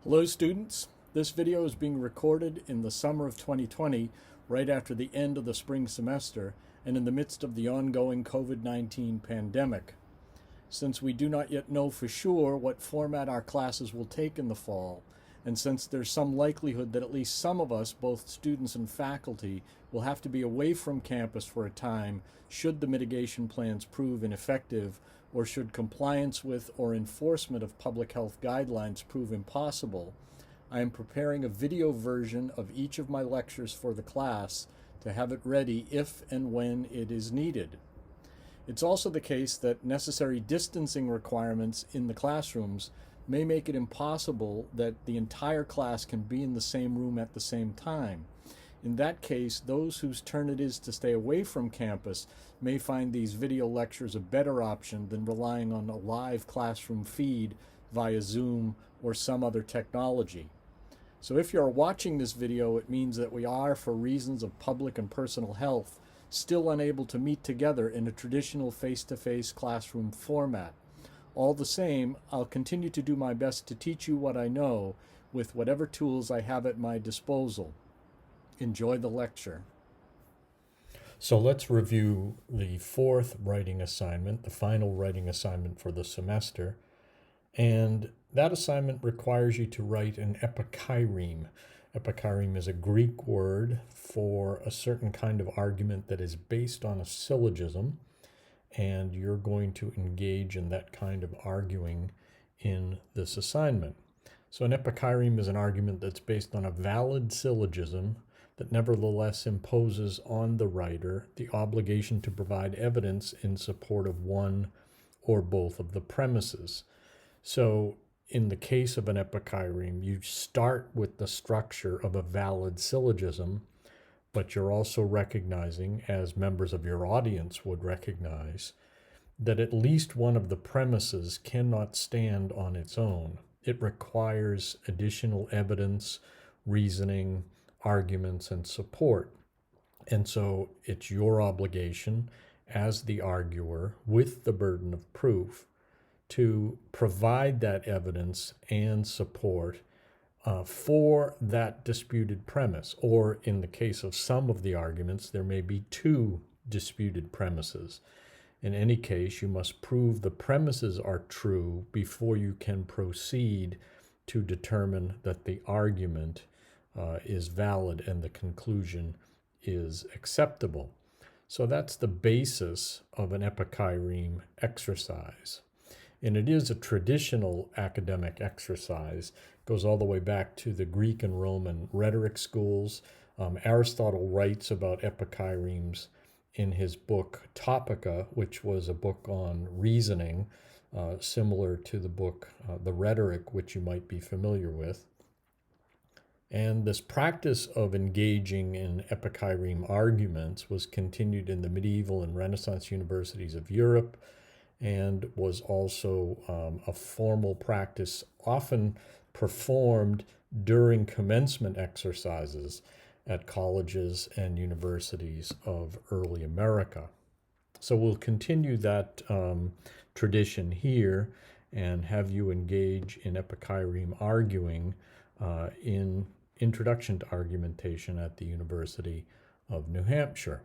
Hello students, this video is being recorded in the summer of 2020, right after the end of the spring semester and in the midst of the ongoing COVID-19 pandemic. Since we do not yet know for sure what format our classes will take in the fall, and since there's some likelihood that at least some of us, both students and faculty, will have to be away from campus for a time should the mitigation plans prove ineffective, or should compliance with or enforcement of public health guidelines prove impossible, I am preparing a video version of each of my lectures for the class to have it ready if and when it is needed. It's also the case that necessary distancing requirements in the classrooms may make it impossible that the entire class can be in the same room at the same time. In that case, those whose turn it is to stay away from campus may find these video lectures a better option than relying on a live classroom feed via Zoom or some other technology. So if you're watching this video, it means that we are, for reasons of public and personal health, still unable to meet together in a traditional face-to-face classroom format. All the same, I'll continue to do my best to teach you what I know with whatever tools I have at my disposal. Enjoy the lecture. So let's review the fourth writing assignment, the final writing assignment for the semester. And that assignment requires you to write an epicheireme. Epicheireme is a Greek word for a certain kind of argument that is based on a syllogism, and you're going to engage in that kind of arguing in this assignment. So an epicheireme is an argument that's based on a valid syllogism that nevertheless imposes on the writer the obligation to provide evidence in support of one or both of the premises. So in the case of an epicheireme, you start with the structure of a valid syllogism, but you're also recognizing, as members of your audience would recognize, that at least one of the premises cannot stand on its own. It requires additional evidence, reasoning, arguments, and support. And so it's your obligation as the arguer with the burden of proof to provide that evidence and support for that disputed premise. Or in the case of some of the arguments, there may be two disputed premises. In any case, you must prove the premises are true before you can proceed to determine that the argument is valid and the conclusion is acceptable. So that's the basis of an epicheireme exercise. And it is a traditional academic exercise. It goes all the way back to the Greek and Roman rhetoric schools. Aristotle writes about epiceiremes in his book Topica, which was a book on reasoning, similar to the book The Rhetoric, which you might be familiar with. And this practice of engaging in epicheireme arguments was continued in the medieval and Renaissance universities of Europe, and was also a formal practice often performed during commencement exercises at colleges and universities of early America. So we'll continue that tradition here and have you engage in epicheireme arguing in Introduction to Argumentation at the University of New Hampshire.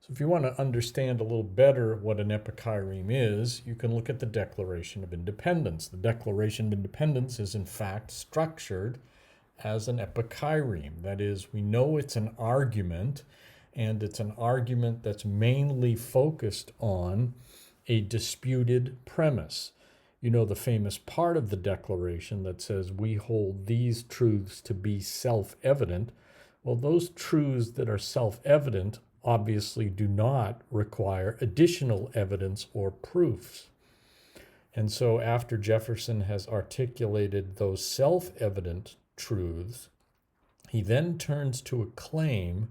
So if you want to understand a little better what an epicheireme is, you can look at the Declaration of Independence. The Declaration of Independence is in fact structured as an epicheireme. That is, we know it's an argument, and it's an argument that's mainly focused on a disputed premise. You know the famous part of the Declaration that says, we hold these truths to be self-evident. Well, those truths that are self-evident obviously do not require additional evidence or proofs. And so after Jefferson has articulated those self-evident truths, he then turns to a claim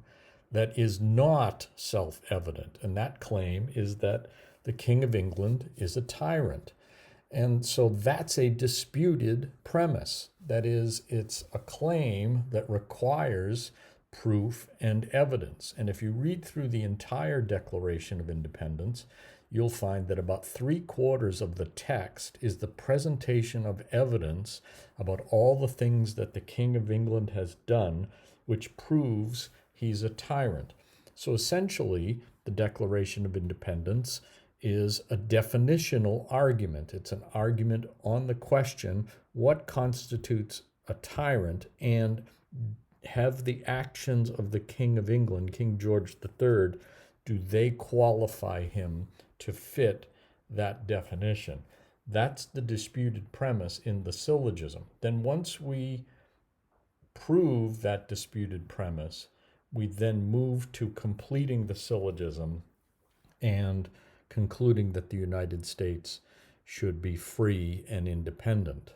that is not self-evident. And that claim is that the King of England is a tyrant. And so that's a disputed premise. That is, it's a claim that requires proof and evidence. And if you read through the entire Declaration of Independence, you'll find that about 3/4 of the text is the presentation of evidence about all the things that the King of England has done, which proves he's a tyrant. So essentially, the Declaration of Independence is a definitional argument. It's an argument on the question, what constitutes a tyrant, and have the actions of the King of England, King George III, do they qualify him to fit that definition? That's the disputed premise in the syllogism. Then once we prove that disputed premise, we then move to completing the syllogism and concluding that the United States should be free and independent.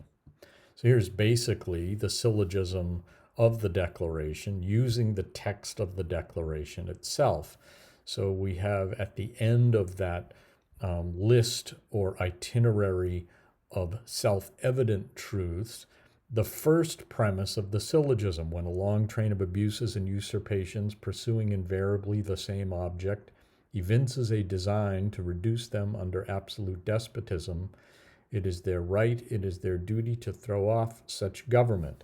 So here's basically the syllogism of the Declaration using the text of the Declaration itself. So we have at the end of that list or itinerary of self-evident truths, the first premise of the syllogism: when a long train of abuses and usurpations pursuing invariably the same object evinces a design to reduce them under absolute despotism, it is their right, it is their duty to throw off such government.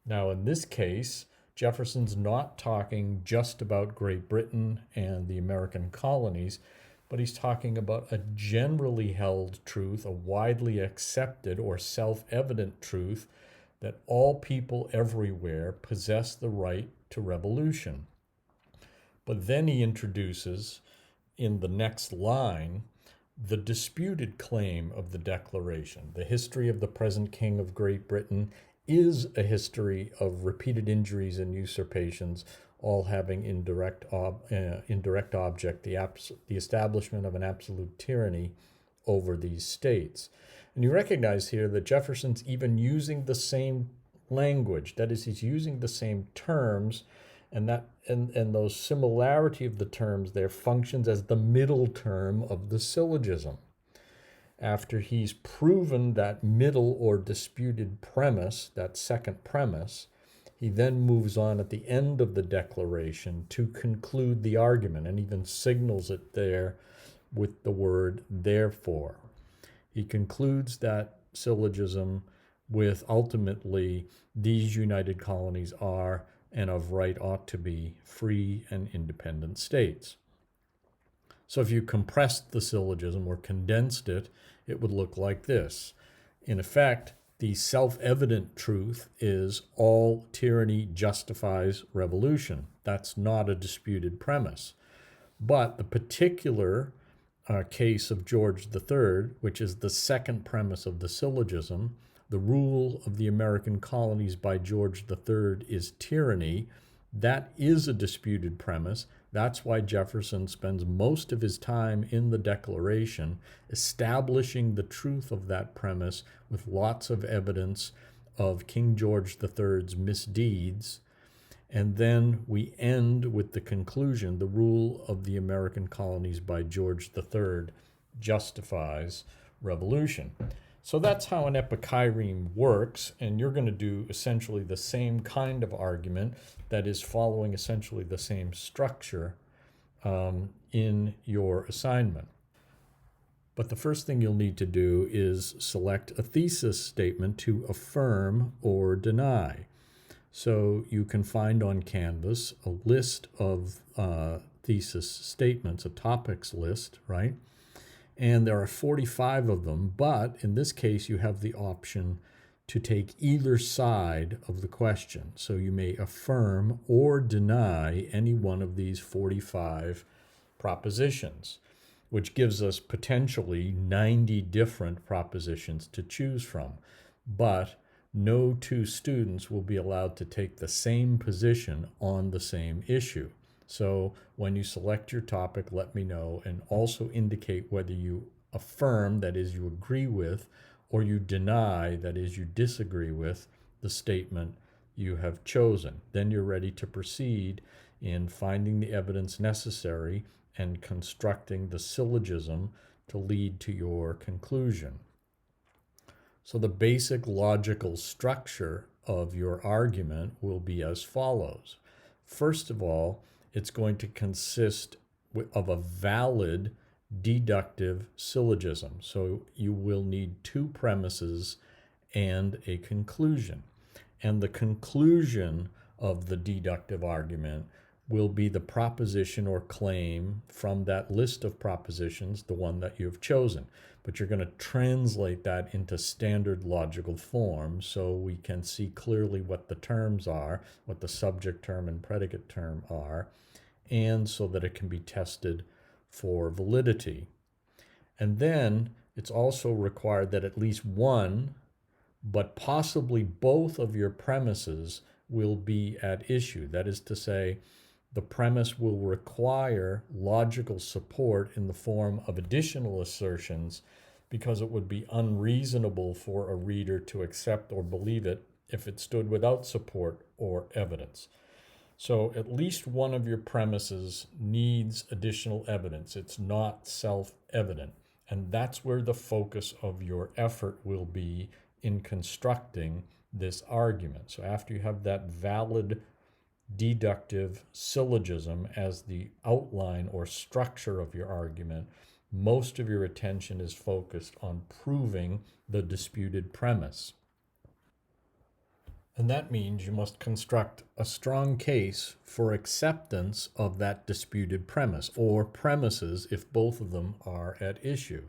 Now, in this case, Jefferson's not talking just about Great Britain and the American colonies, but he's talking about a generally held truth, a widely accepted or self-evident truth, that all people everywhere possess the right to revolution. But then he introduces, in the next line, the disputed claim of the Declaration. The history of the present King of Great Britain is a history of repeated injuries and usurpations, all having indirect object, the establishment of an absolute tyranny over these states. And you recognize here that Jefferson's even using the same language. That is, he's using the same terms, and those similarity of the terms there functions as the middle term of the syllogism. After he's proven that middle or disputed premise, that second premise, he then moves on at the end of the Declaration to conclude the argument, and even signals it there with the word therefore. He concludes that syllogism with ultimately, these united colonies are and of right ought to be free and independent states. So if you compressed the syllogism or condensed it, it would look like this. In effect, the self-evident truth is all tyranny justifies revolution. That's not a disputed premise. But the particular case of George III, which is the second premise of the syllogism, the rule of the American colonies by George III is tyranny, that is a disputed premise. That's why Jefferson spends most of his time in the Declaration establishing the truth of that premise with lots of evidence of King George III's misdeeds. And then we end with the conclusion: the rule of the American colonies by George III justifies revolution. So that's how an Epicheireme works, and you're going to do essentially the same kind of argument that is following essentially the same structure in your assignment. But the first thing you'll need to do is select a thesis statement to affirm or deny. So you can find on Canvas a list of thesis statements, a topics list, right? And there are 45 of them, but in this case, you have the option to take either side of the question. So you may affirm or deny any one of these 45 propositions, which gives us potentially 90 different propositions to choose from. But no two students will be allowed to take the same position on the same issue. So when you select your topic, let me know, and also indicate whether you affirm, that is, you agree with, or you deny, that is, you disagree with, the statement you have chosen. Then you're ready to proceed in finding the evidence necessary and constructing the syllogism to lead to your conclusion. So the basic logical structure of your argument will be as follows. First of all, it's going to consist of a valid deductive syllogism. So you will need two premises and a conclusion. And the conclusion of the deductive argument will be the proposition or claim from that list of propositions, the one that you've chosen. But you're going to translate that into standard logical form so we can see clearly what the terms are, what the subject term and predicate term are, and so that it can be tested for validity. And then it's also required that at least one, but possibly both of your premises will be at issue. That is to say, the premise will require logical support in the form of additional assertions because it would be unreasonable for a reader to accept or believe it if it stood without support or evidence. So at least one of your premises needs additional evidence. It's not self-evident. And that's where the focus of your effort will be in constructing this argument. So after you have that valid deductive syllogism as the outline or structure of your argument, most of your attention is focused on proving the disputed premise. And that means you must construct a strong case for acceptance of that disputed premise, or premises if both of them are at issue.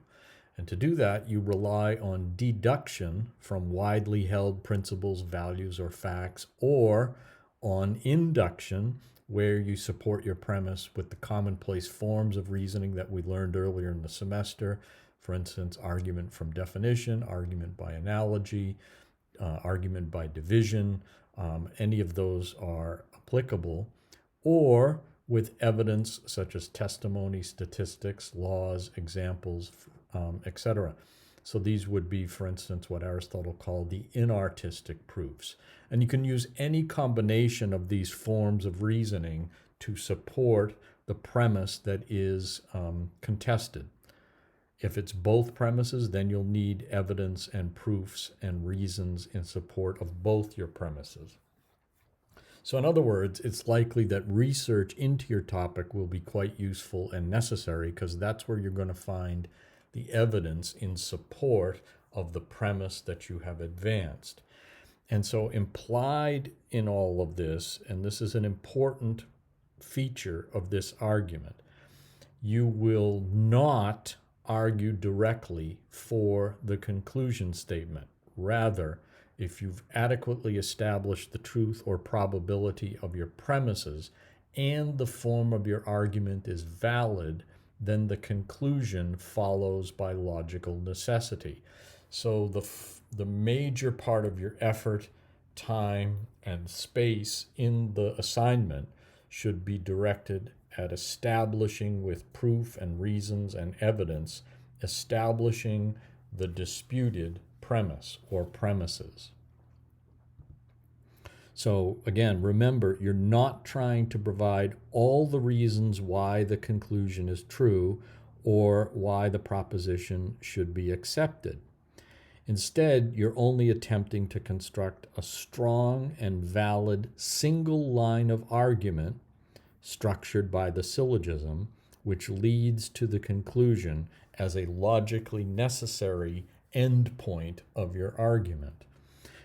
And to do that, you rely on deduction from widely held principles, values, or facts, or on induction, where you support your premise with the commonplace forms of reasoning that we learned earlier in the semester. For instance, argument from definition, argument by analogy, argument by division. Any of those are applicable. Or with evidence such as testimony, statistics, laws, examples, etc. So these would be, for instance, what Aristotle called the inartistic proofs. And you can use any combination of these forms of reasoning to support the premise that is contested. If it's both premises, then you'll need evidence and proofs and reasons in support of both your premises. So in other words, it's likely that research into your topic will be quite useful and necessary because that's where you're going to find the evidence in support of the premise that you have advanced. And so implied in all of this, and this is an important feature of this argument, you will not argue directly for the conclusion statement. Rather, if you've adequately established the truth or probability of your premises and the form of your argument is valid, then the conclusion follows by logical necessity. So the major part of your effort, time, and space in the assignment should be directed at establishing with proof and reasons and evidence, establishing the disputed premise or premises. So again, remember, you're not trying to provide all the reasons why the conclusion is true or why the proposition should be accepted. Instead, you're only attempting to construct a strong and valid single line of argument structured by the syllogism, which leads to the conclusion as a logically necessary endpoint of your argument.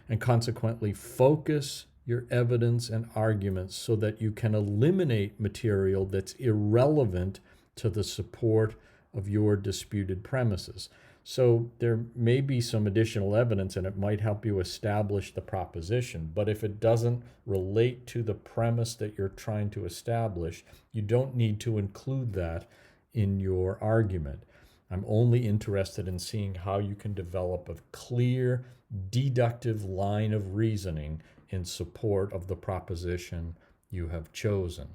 And consequently, focus your evidence and arguments so that you can eliminate material that's irrelevant to the support of your disputed premises. So there may be some additional evidence and it might help you establish the proposition, but if it doesn't relate to the premise that you're trying to establish, you don't need to include that in your argument. I'm only interested in seeing how you can develop a clear, deductive line of reasoning in support of the proposition you have chosen.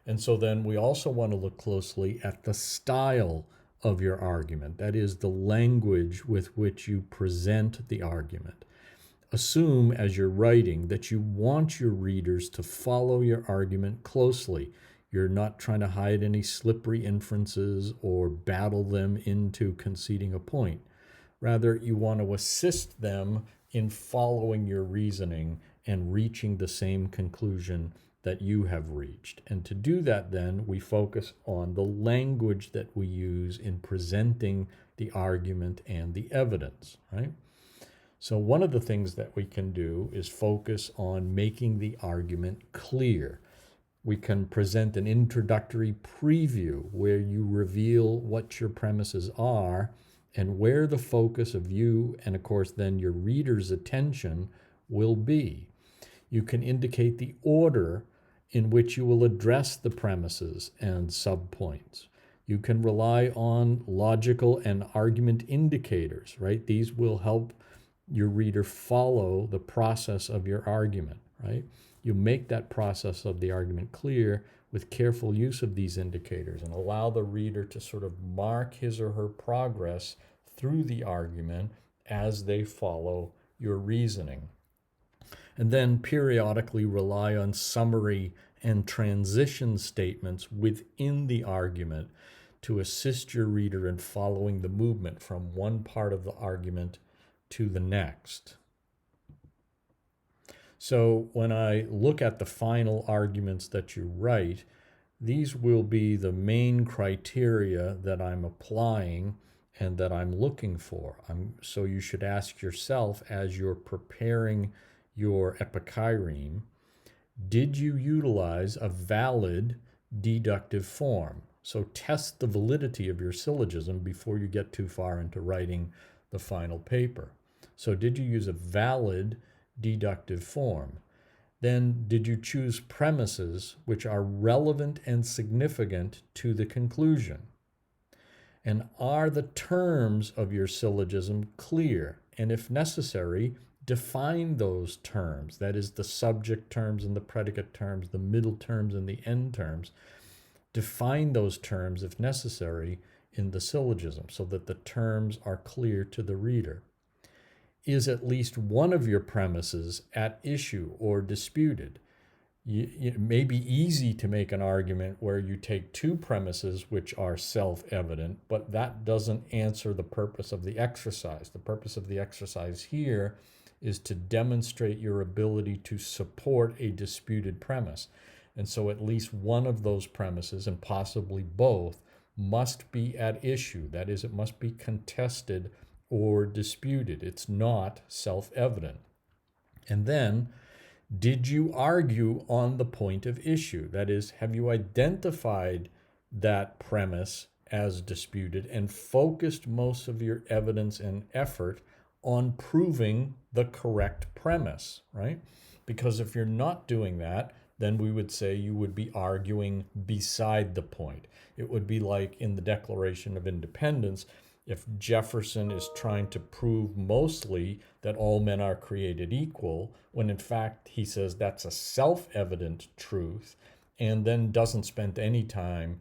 And so then we also want to look closely at the style of your argument, that is, the language with which you present the argument. Assume as you're writing that you want your readers to follow your argument closely. You're not trying to hide any slippery inferences or battle them into conceding a point. Rather, you want to assist them in following your reasoning and reaching the same conclusion that you have reached. And to do that, then, we focus on the language that we use in presenting the argument and the evidence, right? So one of the things that we can do is focus on making the argument clear. We can present an introductory preview where you reveal what your premises are and where the focus of you and, of course, then your reader's attention will be. You can indicate the order in which you will address the premises and subpoints. You can rely on logical and argument indicators, right? These will help your reader follow the process of your argument, right? You make that process of the argument clear with careful use of these indicators and allow the reader to sort of mark his or her progress through the argument as they follow your reasoning. And then periodically rely on summary and transition statements within the argument to assist your reader in following the movement from one part of the argument to the next. So when I look at the final arguments that you write, these will be the main criteria that I'm applying and that I'm looking for. So you should ask yourself as you're preparing your Epicheireme, did you utilize a valid deductive form? So test the validity of your syllogism before you get too far into writing the final paper. So did you use a valid deductive form? Then did you choose premises which are relevant and significant to the conclusion? And are the terms of your syllogism clear? And if necessary, define those terms. That is, the subject terms and the predicate terms, the middle terms and the end terms. Define those terms, if necessary, in the syllogism so that the terms are clear to the reader. Is at least one of your premises at issue or disputed? It may be easy to make an argument where you take two premises which are self-evident, but that doesn't answer the purpose of the exercise. The purpose of the exercise here is to demonstrate your ability to support a disputed premise. And so at least one of those premises, and possibly both, must be at issue. That is, it must be contested or disputed. It's not self-evident. And then, did you argue on the point of issue? That is, have you identified that premise as disputed and focused most of your evidence and effort on proving the correct premise, right? Because if you're not doing that, then we would say you would be arguing beside the point. It would be like in the Declaration of Independence, if Jefferson is trying to prove mostly that all men are created equal, when in fact he says that's a self-evident truth, and then doesn't spend any time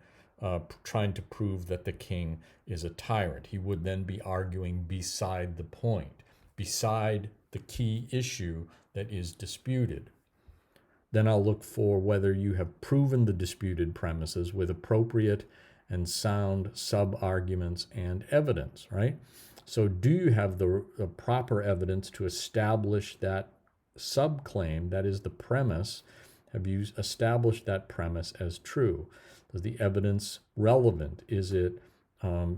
trying to prove that the king is a tyrant. He would then be arguing beside the point, beside the key issue that is disputed. Then I'll look for whether you have proven the disputed premises with appropriate and sound sub-arguments and evidence, right? So do you have the proper evidence to establish that subclaim, that is the premise? Have you established that premise as true? Is the evidence relevant? Is it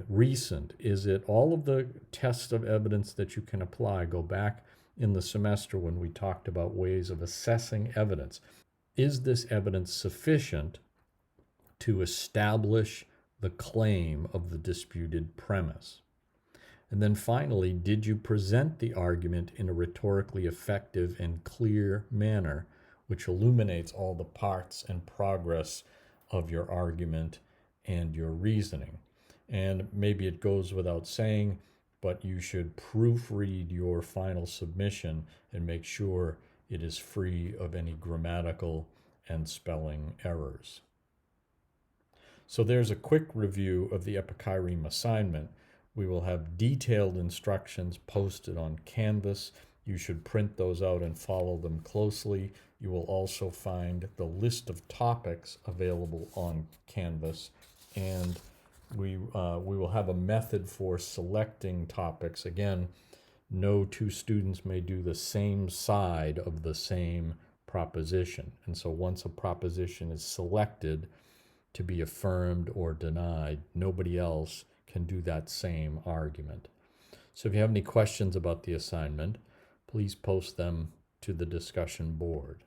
recent? Is it all of the tests of evidence that you can apply? Go back in the semester when we talked about ways of assessing evidence. Is this evidence sufficient to establish the claim of the disputed premise? And then finally, did you present the argument in a rhetorically effective and clear manner, which illuminates all the parts and progress of your argument and your reasoning? And maybe it goes without saying, but you should proofread your final submission and make sure it is free of any grammatical and spelling errors. So there's a quick review of the Epiceireme assignment. We will have detailed instructions posted on Canvas. You should print those out and follow them closely. You will also find the list of topics available on Canvas, and we will have a method for selecting topics. Again, no two students may do the same side of the same proposition. And so once a proposition is selected to be affirmed or denied, nobody else can do that same argument. So if you have any questions about the assignment, please post them to the discussion board.